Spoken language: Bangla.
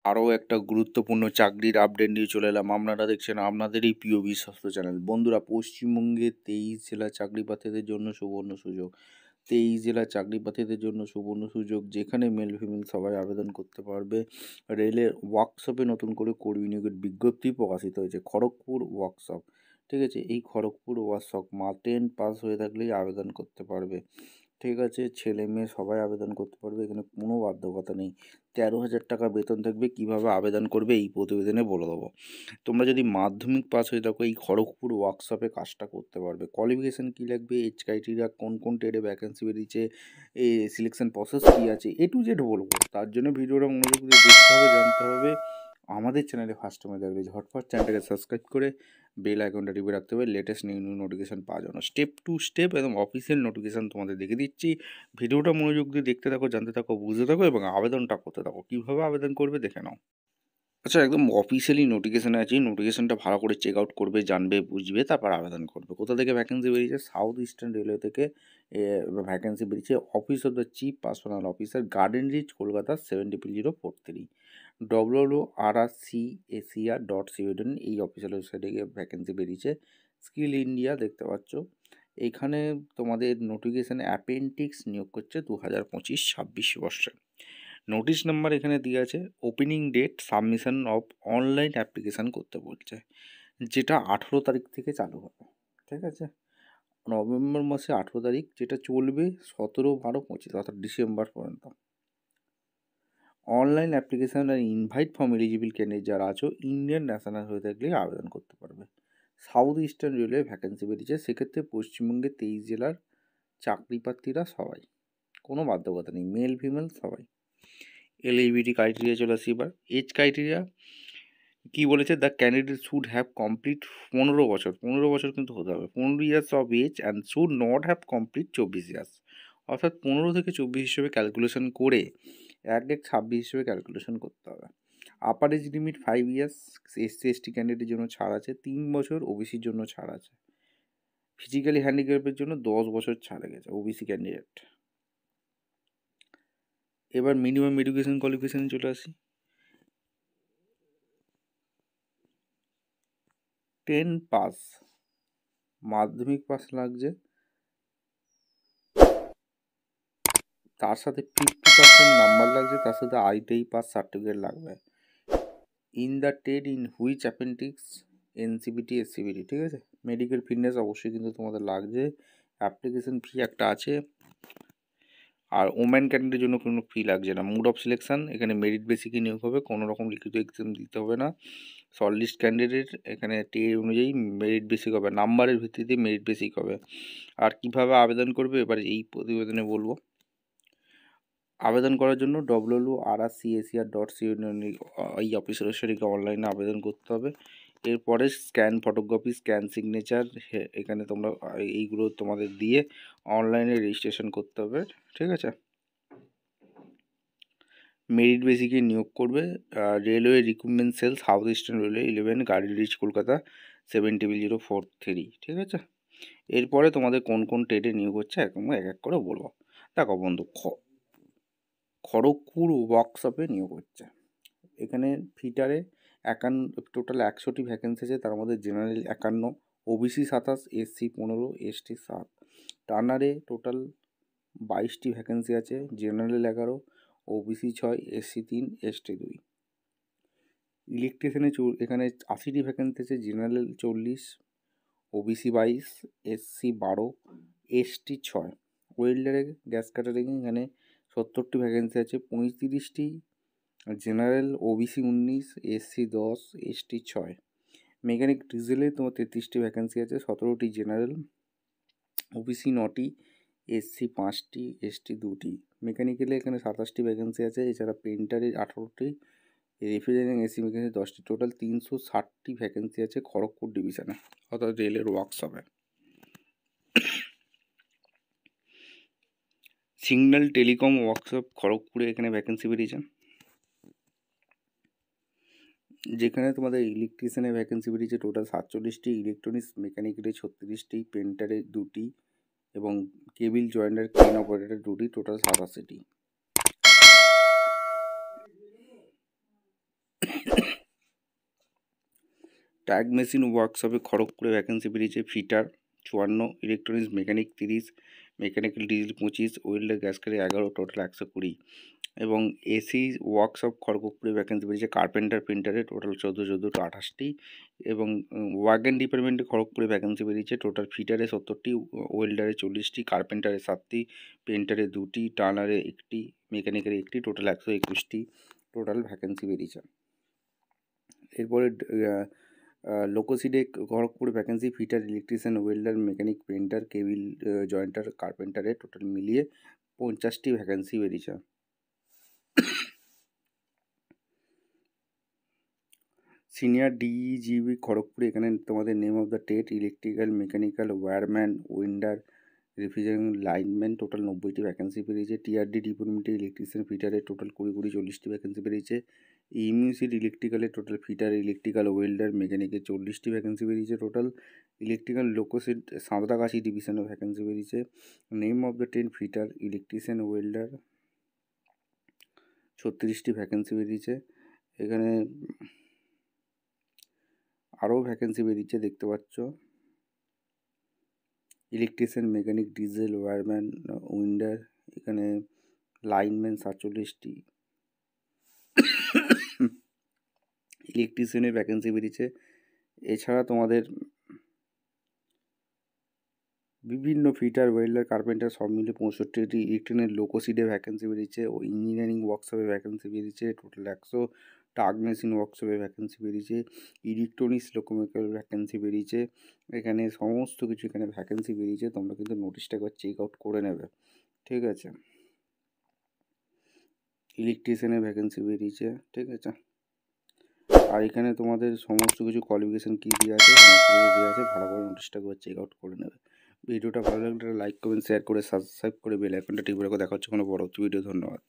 আরও একটা গুরুত্বপূর্ণ চাকরির আপডেট নিয়ে চলে এলাম। আপনারা দেখছেন আপনাদেরই প্রিয় বিশ্বস্ত চ্যানেল। বন্ধুরা, পশ্চিমবঙ্গে 23 জেলা চাকরি প্রার্থীদের জন্য সুবর্ণ সুযোগ। 23 জেলা চাকরি প্রার্থীদের জন্য সুবর্ণ সুযোগ, যেখানে মেল ফিমেল সবাই আবেদন করতে পারবে। রেলের ওয়ার্কশপে নতুন করে কর্মী নিয়োগের বিজ্ঞপ্তি প্রকাশিত হয়েছে। খড়গপুর ওয়ার্কশপ, ঠিক আছে। এই খড়গপুর ওয়ার্কশপ 10 পাস হয়ে থাকলেই আবেদন করতে পারবে, ঠিক আছে। ছেলে মেয়ে সবাই আবেদন করতে পারবে, এখানে কোনো বাধ্যকতা নেই। 13,000 টাকা বেতন থাকবে। কিভাবে আবেদন করবে এই প্রতিবেদনে বলে দেবো। তোমরা যদি মাধ্যমিক পাস হয়ে থাকো, এই খড়গপুর ওয়ার্কশপে কাজটা করতে পারবে। কোয়ালিফিকেশান কী লাগবে, এজ ক্রাইটেরিয়া, কোন কোন ট্রেডে ভ্যাকেন্সি বেরিয়েছে, এই সিলেকশন প্রসেস কী আছে, A to Z বলবো। তার জন্য ভিডিওটা মনোযোগ দিয়ে দেখতে হবে, জানতে হবে। আমাদের চ্যানেলে ফার্স্ট টাইমে দেখলে ঝটফট চ্যানেলটাকে সাবস্ক্রাইব করে বেল আইকনটা টিপে রাখতে হবে, লেটেস্ট নিউ নিউ নোটিফিকেশান পাওয়ার জন্য। স্টেপ টু স্টেপ এবং অফিসিয়াল নোটিফিকেশান তোমাদের দেখে দিচ্ছি। ভিডিওটা মনোযোগ দিয়ে দেখতে থাকো, জানতে থাকো, বুঝতে থাকো এবং আবেদনটা করতে থাকো। কীভাবে আবেদন করবে দেখে নাও। আচ্ছা, একদম অফিসিয়ালি নোটিফিকেশানে আছে। নোটিফিকেশানটা ভালো করে চেক আউট করবে, জানবে, বুঝবে, তারপর আবেদন করবে। কোথা থেকে ভ্যাকেন্সি বেরিয়েছে? সাউথ ইস্টার্ন রেলওয়ে থেকে ভ্যাকেন্সি বেরিয়েছে। Office of the chief personal officer, garden reach, Kolkata 700043। www.rrcasia.co.in এই অফিসিয়াল ওয়েবসাইটে গিয়ে ভ্যাকেন্সি বেরিয়েছে। স্কিল ইন্ডিয়া দেখতে পাচ্ছ। এইখানে তোমাদের নোটিফিকেশানে অ্যাপেন্ডিক্স নিয়োগ করছে 2025-26 বর্ষে। নোটিশ নাম্বার এখানে দিয়ে আছে। Opening date, submission of online application করতে বলছে, যেটা 18 তারিখ থেকে চালু হবে, ঠিক আছে। নভেম্বর মাসে 18 তারিখ, যেটা চলবে 17-12-25 অর্থাৎ ডিসেম্বর পর্যন্ত। অনলাইন অ্যাপ্লিকেশান আর ইনভাইট ফর্ম এলিজিবল ক্যান্ডিডেট যারা আছো, ইন্ডিয়ান ন্যাশনাল হয়ে থাকলে আবেদন করতে পারবে। সাউথ ইস্টার্ন রেলওয়ে ভ্যাকেন্সি বেরিয়েছে। সেক্ষেত্রে পশ্চিমবঙ্গে 23 জেলার চাকরি প্রার্থীরা সবাই, কোনো বাধ্যকতা নেই, মেল ফিমেল সবাই। এলিজিবিলিটি ক্রাইটেরিয়া চলে আসি এবার। এজ ক্রাইটেরিয়া কী বলেছে? The candidate should have complete 15 বছর, 15 বছর কিন্তু হতে হবে, 15 years of age and should not have complete 24 years. অর্থাৎ 15 থেকে 24 হিসেবে ক্যালকুলেশন করে 1-26 হিসেবে ক্যালকুলেশন করতে হবে। Upper age limit 5 years, SC/ST ক্যান্ডিডেটের জন্য ছাড় আছে। 3 বছর ওবিসির জন্য ছাড় আছে। ফিজিক্যালি হ্যান্ডিক্যাপের জন্য 10 বছর ছাড়ে গেছে ওবিসি ক্যান্ডিডেট। এবার মিনিমাম এডুকেশন কোয়ালিফিকেশানে চলে আসি। 10 পাস, মাধ্যমিক পাস লাগছে, তার সাথে 50% নাম্বার লাগছে, তার সাথে ITI পাস সার্টিফিকেট লাগবে। In the trade in which appendix NCBT SCBT, ঠিক আছে। মেডিকেল ফিটনেস অবশ্যই কিন্তু তোমাদের লাগছে। অ্যাপ্লিকেশন ফি একটা আছে। আর ওম্যান ক্যান্ডিডেটের জন্য কোনো ফি লাগছে না। মোড অফ সিলেকশন এখানে মেরিট বেসিকে নিয়োগ হবে, কোনো রকম লিখিত এক্সাম দিতে হবে না। শর্ট লিস্ট ক্যান্ডিডেট এখানে টের অনুযায়ী মেরিট বেসিক হবে, নাম্বারের ভিত্তিতে মেরিট বেসিক হবে। আর কিভাবে আবেদন করবে এবার এই প্রতিবেদনে বলবো। আবেদন করার জন্য www.rrcasia.co.in এই অফিসের ওয়েবসাইটে অনলাইনে আবেদন করতে হবে। এরপরে স্ক্যান ফটোকপি, স্ক্যান সিগনেচার, এখানে তোমরা এইগুলো তোমাদের দিয়ে অনলাইনে রেজিস্ট্রেশন করতে হবে, ঠিক আছে। মেরিট বেসিকে নিয়োগ করবে। Railway recruitment cell, south eastern railway 11, garden reach, Kolkata 700043, ঠিক আছে। এরপরে তোমাদের কোন কোন ট্রেডে নিয়োগ হচ্ছে একদম এক এক করে বলবো। দেখো বন্ধু, খড়গপুর ওয়ার্কশপে নিয়োগ হচ্ছে। এখানে ফিটারে টোটাল 100টি ভ্যাকেন্সি আছে। তার মধ্যে জেনারেল 51, ওবিসি 27, SC 15, ST 7। টার্নারে টোটাল 22টি ভ্যাকেন্সি আছে। General 11, OBC 6, SC 3, ST 2। ইলেকট্রিশিয়ানে এখানে 80টি ভ্যাকেন্সি আছে। General 40, OBC 22, SC 12, ST 6। ওয়েল্ডারে গ্যাস কাটারিং এখানে 70টি ভ্যাকেন্সি আছে। 35টি general, OBC 19, SC 10, ST 6। Mechanic ডিজেলে তোমার 33টি ভ্যাকেন্সি আছে। 17টি জেনারেল, ওবিসি 9টি, SC 5টি, ST 2টি। মেকানিক্যালে এখানে 27টি ভ্যাকেন্সি আছে। এছাড়া পেন্টারে 18টি, রেফ্রিজারেটিং এসি ভ্যাকেন্সি 10টি। টোটাল 360টি ভ্যাকেন্সি আছে খড়গপুর ডিভিশনে, অর্থাৎ রেলের ওয়ার্কশপে। সিগন্যাল টেলিকম ওয়ার্কশপ খড়গপুরে এখানে ভ্যাকেন্সি বেরিয়েছে, যেখানে তোমাদের ইলেকট্রিশিয়ানের ভ্যাকেন্সি বেরিয়েছে টোটাল 47টি, ইলেকট্রনিক্স মেকানিক্যালে 36টি, পেন্টারে 2টি এবং কেবিল জয়েন্টার ক্রেন অপারেটর 2টি, টোটাল 87টি। ট্যাগ মেশিন ওয়ার্কশপে খড়গপুরে ভ্যাকেন্সি বেরিয়েছে fitter 54, electronics mechanic 30, mechanical diesel 25, welder গ্যাসকারি 11, টোটাল 120। এবং এসি ওয়ার্কশপ খড়গপুরে ভ্যাকেন্সি বেরিয়েছে কার্পেন্টার প্রিন্টারে টোটাল 14 28টি। এবং ওয়াগন ডিপার্টমেন্টে খড়গপুরে ভ্যাকেন্সি বেরিয়েছে টোটাল ফিটারে 70টি, ওয়েল্ডারে 40টি, কার্পেন্টারে 7টি, পেন্টারে 2টি, টার্নারে 1টি, মেকানিক্যালে 1টি, টোটাল 121টি টোটাল ভ্যাকেন্সি বেরিয়েছে। এরপরে লোকোসিডে খড়গপুরে vacancy fitter, electrician, welder, mechanic, painter, cable jointer, কার্পেন্টারে টোটাল মিলিয়ে 50টি ভ্যাকেন্সি বেরিয়েছে। সিনিয়র ডিইজিবি খড়গপুরে এখানে তোমাদের নেম অফ দ্য টেট electrical, mechanical, wireman, winder, refrigeration lineman total 90টি ভ্যাকেন্সি বেরিয়েছে। টিআরডি ডিপার্টমেন্টে ইলেকট্রিশিয়ান ফিটারে টোটাল 20 40টি ভ্যাকেন্সি বেরিয়েছে। ইউনিসিড ইলেকট্রিক্যালে টোটাল ফিটার, ইলেকট্রিক্যাল, ওয়েল্ডার, মেকানিকে 40টি ভ্যাকেন্সি বেরিয়েছে টোটাল। ইলেকট্রিক্যাল লোকোসিড সাঁতরাগাছি ডিভিশনে ভ্যাকেন্সি বেরিয়েছে। Name of the 10 fitter, electrician, welder 36টি vacancy বেরিয়েছে। এখানে আরও ভ্যাকেন্সি বেরিয়েছে দেখতে পাচ্ছ। Electrician, mechanic, diesel, wireman, winder, এখানে লাইনম্যান 47টি। ইলেকট্রিশিয়ানের ভ্যাকেন্সি বেরিয়েছে। এছাড়া তোমাদের বিভিন্ন ফিটার, ওয়েল্ডার, কার্পেন্টার সব মিলে 65টি। ইলেকট্রিক্যাল লোকোসিডে ভ্যাকেন্সি বেরিয়েছে। ও ইঞ্জিনিয়ারিং ওয়ার্কশপে ভ্যাকেন্সি বেরিয়েছে টোটাল 100। টাগ মেশিন ওয়ার্কশপে ভ্যাকেন্সি বেরিয়েছে। ইলেকট্রনিক্স লোকোমেকাল ভ্যাকেন্সি বেরিয়েছে। এখানে সমস্ত কিছু এখানে ভ্যাকেন্সি বেরিয়েছে, তোমরা কিন্তু নোটিশটা একবার চেক আউট করে নেবে, ঠিক আছে। ইলেকট্রিশিয়ানের ভ্যাকেন্সি বেরিয়েছে, ঠিক আছে। আর এখানে তোমাদের সমস্ত কিছু কোয়ালিফিকেশান কী দেওয়া আছে, সমস্ত কিছু দেওয়া আছে, ভালো করে নোটিশটা একবার চেক আউট করে নেবে। ভিডিওটা ভালো লাগলে লাইক, কমেন্ট, শেয়ার করে সাবস্ক্রাইব করে বেল আইকনটা টিপে রাখো। দেখা হচ্ছে কোনো পরবর্তী ভিডিও। ধন্যবাদ।